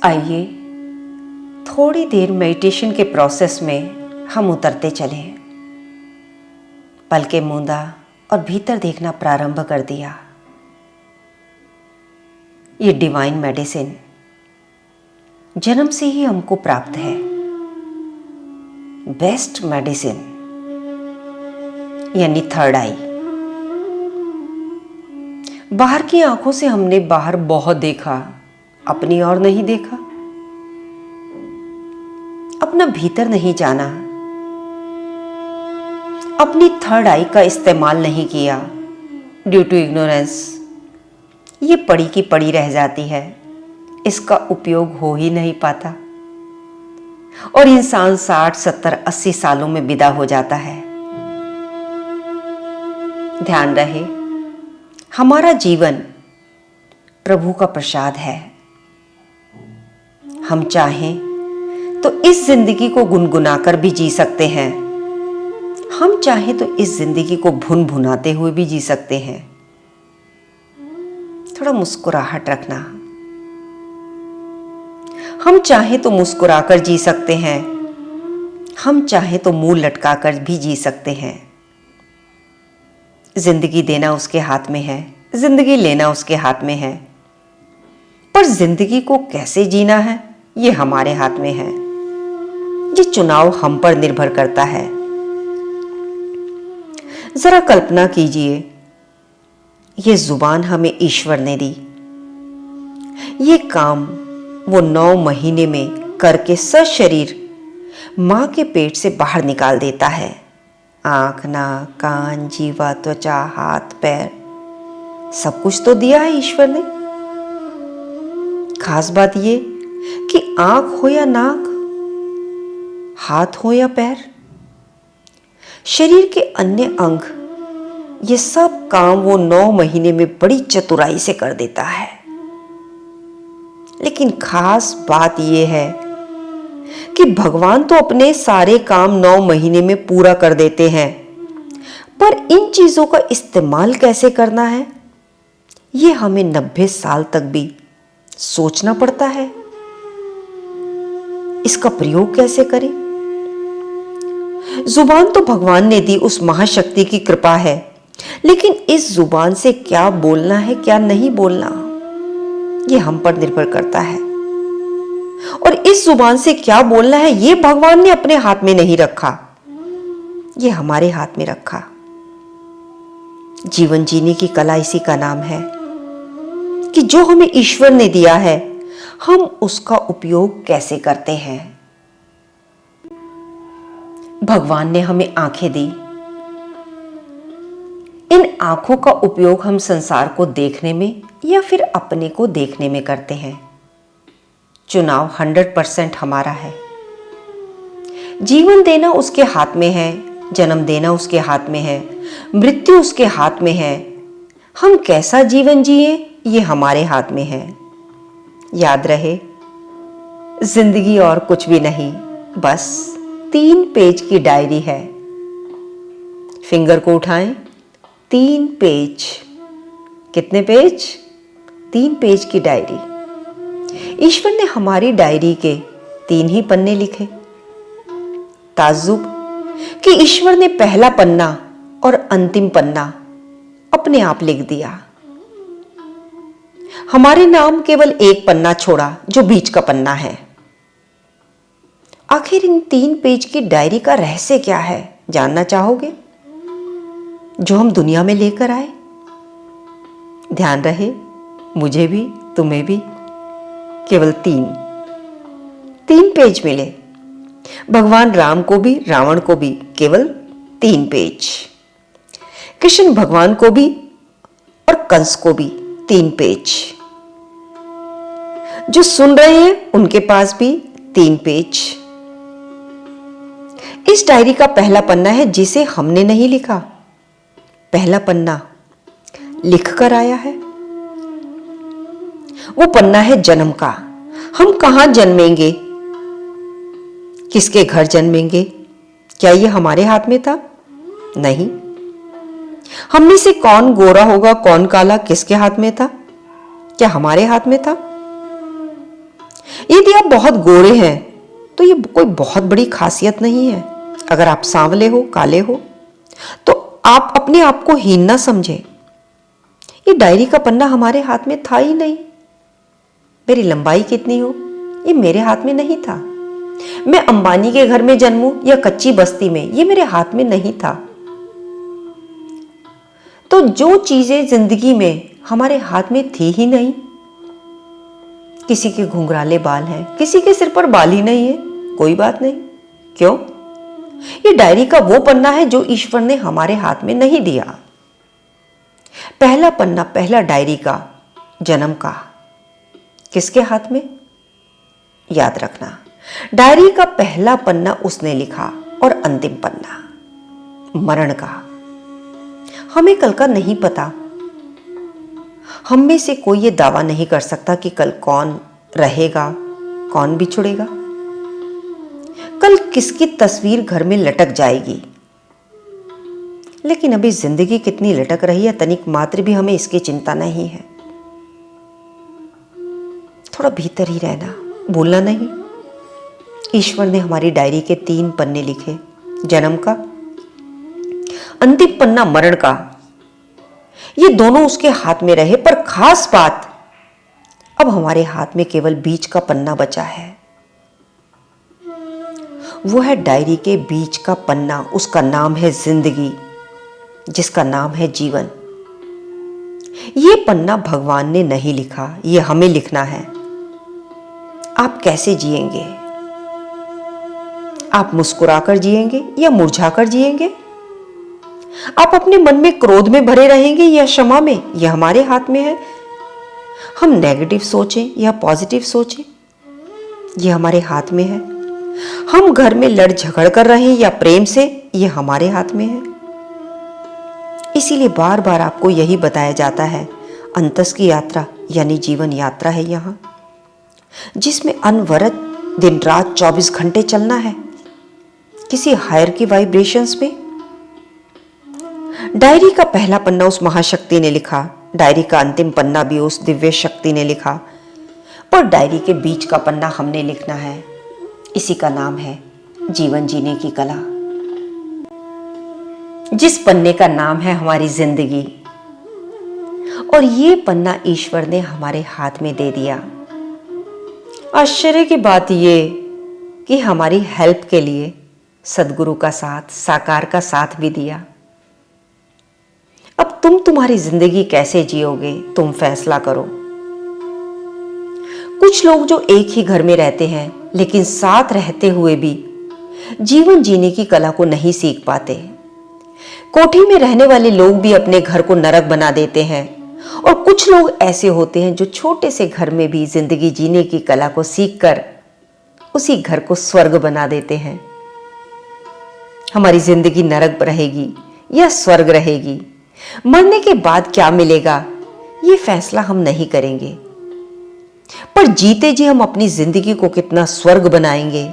आइए थोड़ी देर मेडिटेशन के प्रोसेस में हम उतरते चले। पलकें मूंदा और भीतर देखना प्रारंभ कर दिया। ये डिवाइन मेडिसिन जन्म से ही हमको प्राप्त है। बेस्ट मेडिसिन यानी थर्ड आई। बाहर की आंखों से हमने बाहर बहुत देखा, अपनी ओर नहीं देखा, अपना भीतर नहीं जाना, अपनी थर्ड आई का इस्तेमाल नहीं किया। ड्यू टू इग्नोरेंस ये पड़ी की पड़ी रह जाती है, इसका उपयोग हो ही नहीं पाता और इंसान 60, 70, 80 सालों में विदा हो जाता है। ध्यान रहे, हमारा जीवन प्रभु का प्रसाद है। हम चाहें तो इस जिंदगी को गुनगुनाकर भी जी सकते हैं, हम चाहें तो इस जिंदगी को भुन भुनाते हुए भी जी सकते हैं। थोड़ा मुस्कुराहट रखना। हम चाहें तो मुस्कुराकर जी सकते हैं, हम चाहें तो मुंह लटकाकर भी जी सकते हैं। जिंदगी देना उसके हाथ में है, जिंदगी लेना उसके हाथ में है, पर जिंदगी को कैसे जीना है ये हमारे हाथ में है। ये चुनाव हम पर निर्भर करता है। जरा कल्पना कीजिए, ये जुबान हमें ईश्वर ने दी। ये काम वो 9 महीने में करके सशरीर मां के पेट से बाहर निकाल देता है। आंख, नाक, कान, जीवा, त्वचा, हाथ, पैर, सब कुछ तो दिया है ईश्वर ने। खास बात ये कि आंख हो या नाक, हाथ हो या पैर, शरीर के अन्य अंग, ये सब काम वो 9 महीने में बड़ी चतुराई से कर देता है। लेकिन खास बात यह है कि भगवान तो अपने सारे काम 9 महीने में पूरा कर देते हैं, पर इन चीजों का इस्तेमाल कैसे करना है ये हमें 90 साल तक भी सोचना पड़ता है। इसका प्रयोग कैसे करें? जुबान तो भगवान ने दी, उस महाशक्ति की कृपा है, लेकिन इस जुबान से क्या बोलना है क्या नहीं बोलना ये हम पर निर्भर करता है। और इस जुबान से क्या बोलना है ये भगवान ने अपने हाथ में नहीं रखा, ये हमारे हाथ में रखा। जीवन जीने की कला इसी का नाम है कि जो हमें ईश्वर ने दिया है हम उसका उपयोग कैसे करते हैं। भगवान ने हमें आंखें दी। इन आंखों का उपयोग हम संसार को देखने में या फिर अपने को देखने में करते हैं। चुनाव 100% हमारा है। जीवन देना उसके हाथ में है, जन्म देना उसके हाथ में है, मृत्यु उसके हाथ में है। हम कैसा जीवन जिए ये हमारे हाथ में है। याद रहे, जिंदगी और कुछ भी नहीं, बस 3 पेज की डायरी है। फिंगर को उठाएं, 3 पेज। कितने पेज? 3 पेज की डायरी। ईश्वर ने हमारी डायरी के 3 ही पन्ने लिखे। ताज्जुब कि ईश्वर ने पहला पन्ना और अंतिम पन्ना अपने आप लिख दिया। हमारे नाम केवल एक पन्ना छोड़ा जो बीच का पन्ना है। आखिर इन 3 पेज की डायरी का रहस्य क्या है, जानना चाहोगे? जो हम दुनिया में लेकर आए। ध्यान रहे, मुझे भी तुम्हें भी केवल 3 पेज मिले। भगवान राम को भी, रावण को भी केवल 3 पेज। कृष्ण भगवान को भी और कंस को भी 3 पेज। जो सुन रहे हैं उनके पास भी 3 पेज। इस डायरी का पहला पन्ना है जिसे हमने नहीं लिखा। पहला पन्ना लिख कर आया है। वो पन्ना है जन्म का। हम कहां जन्मेंगे, किसके घर जन्मेंगे, क्या ये हमारे हाथ में था? नहीं। हम में से कौन गोरा होगा, कौन काला, किसके हाथ में था? क्या हमारे हाथ में था? यदि आप बहुत गोरे हैं तो ये कोई बहुत बड़ी खासियत नहीं है। अगर आप सांवले हो, काले हो, तो आप अपने आप को हीन ना समझें। ये डायरी का पन्ना हमारे हाथ में था ही नहीं। मेरी लंबाई कितनी हो, ये मेरे हाथ में नहीं था। मैं अंबानी के घर में जन्मूं या कच्ची बस्ती में, ये मेरे हाथ में नहीं था। तो जो चीजें जिंदगी में हमारे हाथ में थी ही नहीं, किसी के घुंघराले बाल हैं, किसी के सिर पर बाल ही नहीं है, कोई बात नहीं। क्यों? ये डायरी का वो पन्ना है जो ईश्वर ने हमारे हाथ में नहीं दिया। पहला पन्ना, पहला डायरी का, जन्म का, किसके हाथ में? याद रखना, डायरी का पहला पन्ना उसने लिखा और अंतिम पन्ना मरण का। हमें कल का नहीं पता। हम में से कोई ये दावा नहीं कर सकता कि कल कौन रहेगा, कौन बिछुड़ेगा, कल किसकी तस्वीर घर में लटक जाएगी। लेकिन अभी जिंदगी कितनी लटक रही है, तनिक मात्र भी हमें इसकी चिंता नहीं है। थोड़ा भीतर ही रहना, भूलना नहीं। ईश्वर ने हमारी डायरी के 3 पन्ने लिखे, जन्म का, अंतिम पन्ना मरण का। ये दोनों उसके हाथ में रहे, पर खास बात, अब हमारे हाथ में केवल बीच का पन्ना बचा है। वो है डायरी के बीच का पन्ना, उसका नाम है जिंदगी, जिसका नाम है जीवन। ये पन्ना भगवान ने नहीं लिखा, ये हमें लिखना है। आप कैसे जिएंगे? आप मुस्कुराकर जिएंगे या मुरझाकर जिएंगे? आप अपने मन में क्रोध में भरे रहेंगे या क्षमा में? यह हमारे हाथ में है। हम नेगेटिव सोचें या पॉजिटिव सोचें, यह हमारे हाथ में है। हम घर में लड़ झगड़ कर रहें या प्रेम से, यह हमारे हाथ में है। इसीलिए बार बार आपको यही बताया जाता है, अंतस की यात्रा यानी जीवन यात्रा है यहाँ, जिसमें अनवरत दिन रात 24 घंटे चलना है किसी हायर की वाइब्रेशंस में। डायरी का पहला पन्ना उस महाशक्ति ने लिखा, डायरी का अंतिम पन्ना भी उस दिव्य शक्ति ने लिखा, पर डायरी के बीच का पन्ना हमने लिखना है। इसी का नाम है जीवन जीने की कला, जिस पन्ने का नाम है हमारी जिंदगी। और ये पन्ना ईश्वर ने हमारे हाथ में दे दिया। आश्चर्य की बात ये कि हमारी हेल्प के लिए सदगुरु का साथ, साकार का साथ भी दिया। अब तुम तुम्हारी जिंदगी कैसे जियोगे, तुम फैसला करो। कुछ लोग जो एक ही घर में रहते हैं लेकिन साथ रहते हुए भी जीवन जीने की कला को नहीं सीख पाते। कोठी में रहने वाले लोग भी अपने घर को नरक बना देते हैं, और कुछ लोग ऐसे होते हैं जो छोटे से घर में भी जिंदगी जीने की कला को सीखकर उसी घर को स्वर्ग बना देते हैं। हमारी जिंदगी नरक रहेगी या स्वर्ग रहेगी, मरने के बाद क्या मिलेगा, ये फैसला हम नहीं करेंगे, पर जीते जी हम अपनी जिंदगी को कितना स्वर्ग बनाएंगे,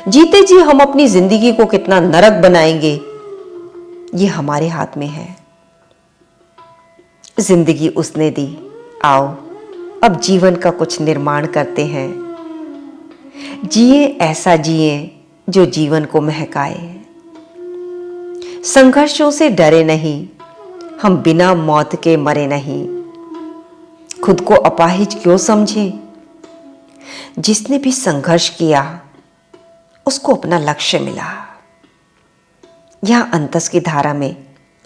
जीते जी हम अपनी जिंदगी को कितना नरक बनाएंगे, ये हमारे हाथ में है। जिंदगी उसने दी, आओ अब जीवन का कुछ निर्माण करते हैं। जिए ऐसा जिए जो जीवन को महकाए। संघर्षों से डरे नहीं, हम बिना मौत के मरे नहीं। खुद को अपाहिज क्यों समझें? जिसने भी संघर्ष किया उसको अपना लक्ष्य मिला। यहां अंतस की धारा में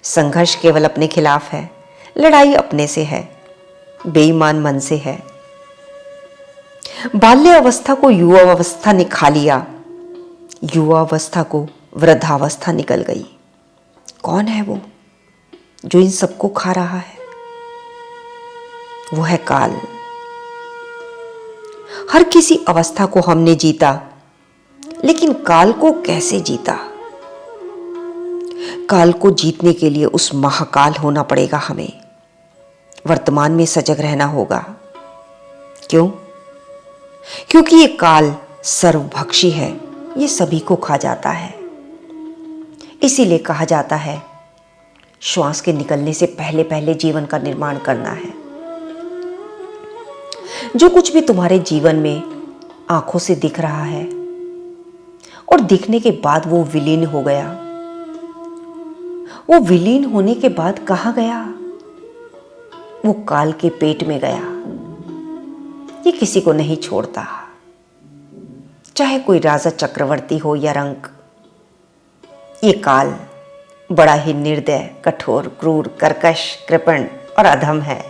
संघर्ष केवल अपने खिलाफ है, लड़ाई अपने से है, बेईमान मन से है। बाल्य अवस्था को युवावस्था ने खा लिया, युवावस्था को वृद्धावस्था निकल गई। कौन है वो जो इन सबको खा रहा है? वो है काल। हर किसी अवस्था को हमने जीता, लेकिन काल को कैसे जीता? काल को जीतने के लिए उस महाकाल होना पड़ेगा हमें। वर्तमान में सजग रहना होगा। क्यों? क्योंकि ये काल सर्वभक्षी है, ये सभी को खा जाता है। इसीलिए कहा जाता है श्वास के निकलने से पहले पहले जीवन का निर्माण करना है। जो कुछ भी तुम्हारे जीवन में आंखों से दिख रहा है और दिखने के बाद वो विलीन हो गया। वो विलीन होने के बाद कहाँ गया? वो काल के पेट में गया। ये किसी को नहीं छोड़ता, चाहे कोई राजा चक्रवर्ती हो या रंक। ये काल बड़ा ही निर्दय, कठोर, क्रूर, कर्कश, कृपण और अधम है।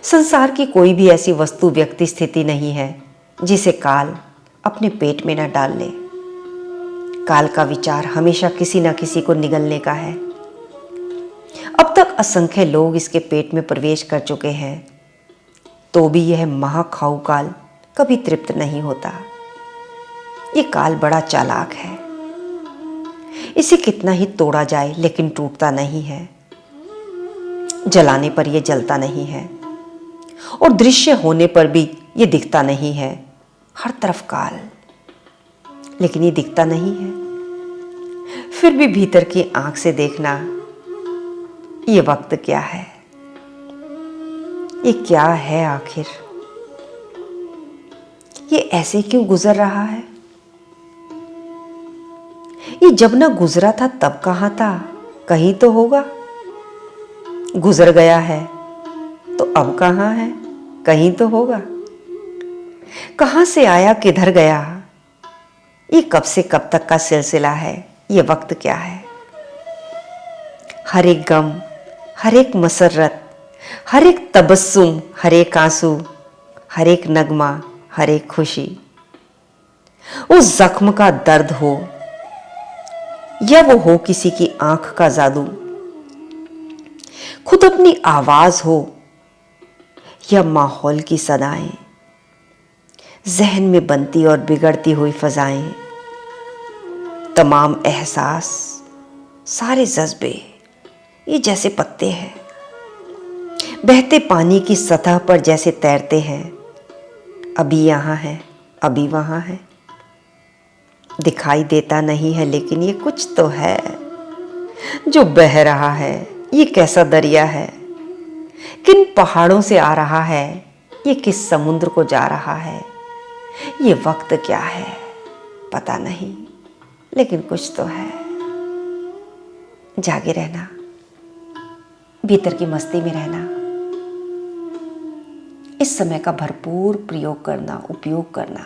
संसार की कोई भी ऐसी वस्तु, व्यक्ति, स्थिति नहीं है जिसे काल अपने पेट में न डाल ले। काल का विचार हमेशा किसी न किसी को निगलने का है। अब तक असंख्य लोग इसके पेट में प्रवेश कर चुके हैं, तो भी यह महाखाऊ काल कभी तृप्त नहीं होता। ये काल बड़ा चालाक है। इसे कितना ही तोड़ा जाए लेकिन टूटता नहीं है। जलाने पर यह जलता नहीं है और दृश्य होने पर भी यह दिखता नहीं है। हर तरफ काल, लेकिन ये दिखता नहीं है। फिर भी भीतर की आंख से देखना, ये वक्त क्या है? ये क्या है आखिर? ये ऐसे क्यों गुजर रहा है? ये जब ना गुजरा था तब कहां था? कहीं तो होगा। गुजर गया है तो अब कहां है? कहीं तो होगा। कहां से आया, किधर गया? ये कब से कब तक का सिलसिला है? ये वक्त क्या है? हर एक गम, हर एक मसरत, हर एक तबस्सुम, हर एक आंसू, हर एक नगमा, हर एक खुशी, उस जख्म का दर्द हो या वो हो किसी की आंख का जादू, खुद अपनी आवाज हो या माहौल की सदाएं, जहन में बनती और बिगड़ती हुई फजाएं, तमाम एहसास, सारे जज्बे ये जैसे पत्ते हैं, बहते पानी की सतह पर जैसे तैरते हैं। अभी यहाँ है, अभी वहाँ है। दिखाई देता नहीं है लेकिन ये कुछ तो है जो बह रहा है। ये कैसा दरिया है? किन पहाड़ों से आ रहा है? ये किस समुद्र को जा रहा है? ये वक्त क्या है? पता नहीं, लेकिन कुछ तो है। जागे रहना, भीतर की मस्ती में रहना, इस समय का भरपूर प्रयोग करना, उपयोग करना,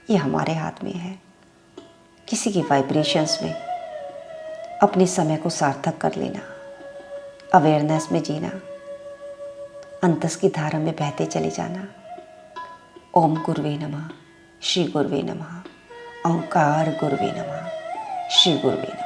ये हमारे हाथ में है। किसी की वाइब्रेशंस में अपने समय को सार्थक कर लेना, अवेयरनेस में जीना, अंतस की धारा में बहते चले जाना। ओम गुरुवे नमः, श्री गुरुवे नमः, ओंकार गुरुवे नमः, श्री गुरुवे नमः।